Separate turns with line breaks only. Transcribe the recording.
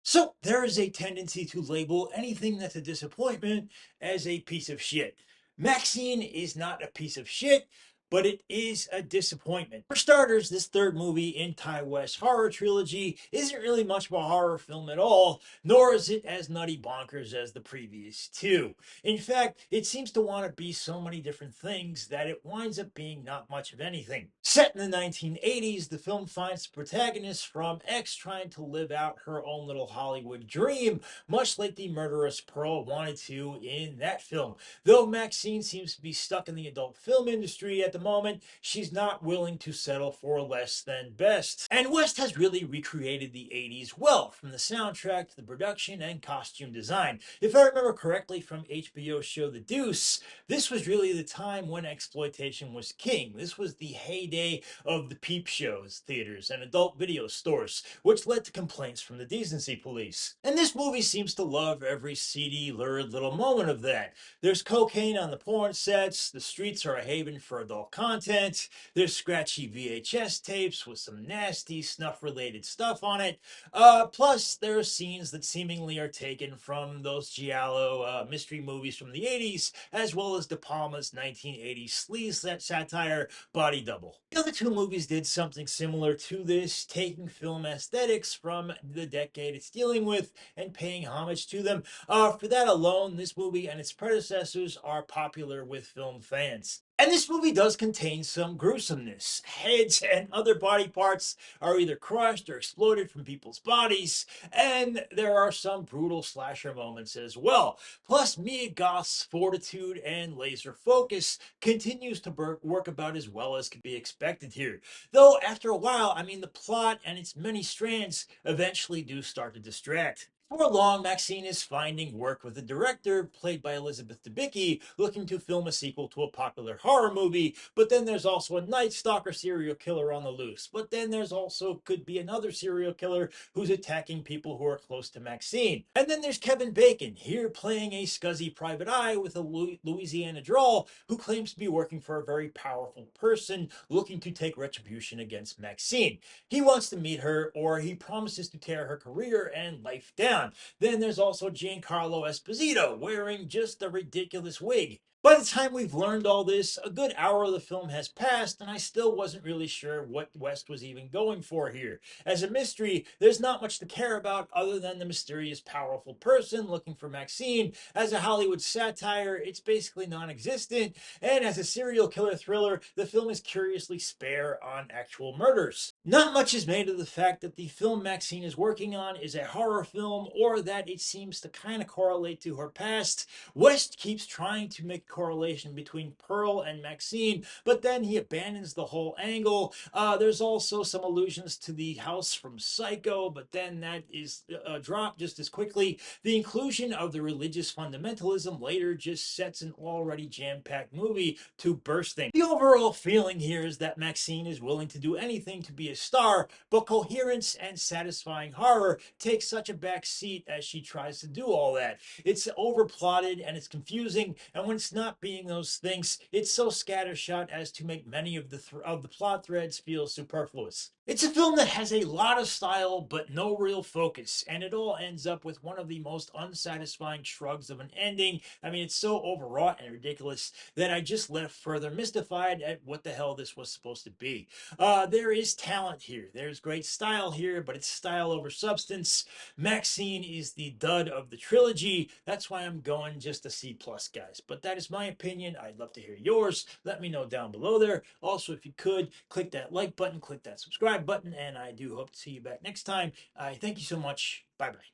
So there is a tendency to label anything that's a disappointment as a piece of shit. Maxine is not a piece of shit, but it is a disappointment. For starters, this third movie in Tai West's horror trilogy isn't really much of a horror film at all, nor is it as nutty bonkers as the previous two. In fact, it seems to want to be so many different things that it winds up being not much of anything. Set in the 1980s, the film finds the protagonist from X trying to live out her own little Hollywood dream, much like the murderous Pearl wanted to in that film. Though Maxine seems to be stuck in the adult film industry at the moment, she's not willing to settle for less than best. And West has really recreated the 80s well, from the soundtrack to the production and costume design. If I remember correctly from HBO's show The Deuce, this was really the time when exploitation was king. This was the heyday of the peep shows, theaters, and adult video stores, which led to complaints from the decency police. And this movie seems to love every seedy, lurid little moment of that. There's cocaine on the porn sets, the streets are a haven for adult content, there's scratchy VHS tapes with some nasty snuff-related stuff on it. Plus, there are scenes that seemingly are taken from those giallo mystery movies from the 80s, as well as De Palma's 1980s sleaze satire Body Double. The other two movies did something similar to this, taking film aesthetics from the decade it's dealing with and paying homage to them. For that alone, this movie and its predecessors are popular with film fans. And this movie does contain some gruesomeness. Heads and other body parts are either crushed or exploded from people's bodies, and there are some brutal slasher moments as well. Plus, Mia Goth's fortitude and laser focus continues to work about as well as could be expected here. Though, after a while, the plot and its many strands eventually do start to distract. Before long, Maxine is finding work with a director, played by Elizabeth Debicki, looking to film a sequel to a popular horror movie, but then there's also a Night Stalker serial killer on the loose. But then there's also could be another serial killer who's attacking people who are close to Maxine. And then there's Kevin Bacon, here playing a scuzzy private eye with a Louisiana drawl, who claims to be working for a very powerful person looking to take retribution against Maxine. He wants to meet her, or he promises to tear her career and life down. Then there's also Giancarlo Esposito wearing just a ridiculous wig. By the time we've learned all this, a good hour of the film has passed, and I still wasn't really sure what West was even going for here. As a mystery, there's not much to care about other than the mysterious, powerful person looking for Maxine. As a Hollywood satire, it's basically non existent, and as a serial killer thriller, the film is curiously spare on actual murders. Not much is made of the fact that the film Maxine is working on is a horror film, or that it seems to kind of correlate to her past. West keeps trying to make a correlation between Pearl and Maxine, but then he abandons the whole angle. There's also some allusions to the house from Psycho, but then that is dropped just as quickly. The inclusion of the religious fundamentalism later just sets an already jam-packed movie to bursting. The overall feeling here is that Maxine is willing to do anything to be a star, but coherence and satisfying horror take such a back seat as she tries to do all that. It's overplotted and it's confusing, and when it's not being those things, it's so scattershot as to make many of the plot threads feel superfluous. It's a film that has a lot of style but no real focus, and it all ends up with one of the most unsatisfying shrugs of an ending. It's so overwrought and ridiculous that I just left further mystified at what the hell this was supposed to be. There is talent here. There's great style here, but it's style over substance. Maxine is the dud of the trilogy. That's why I'm going just a C plus, guys. But that is my opinion. I'd love to hear yours. Let me know down below there. Also, if you could, click that like button, click that subscribe button, and I do hope to see you back next time. I thank you so much. Bye bye.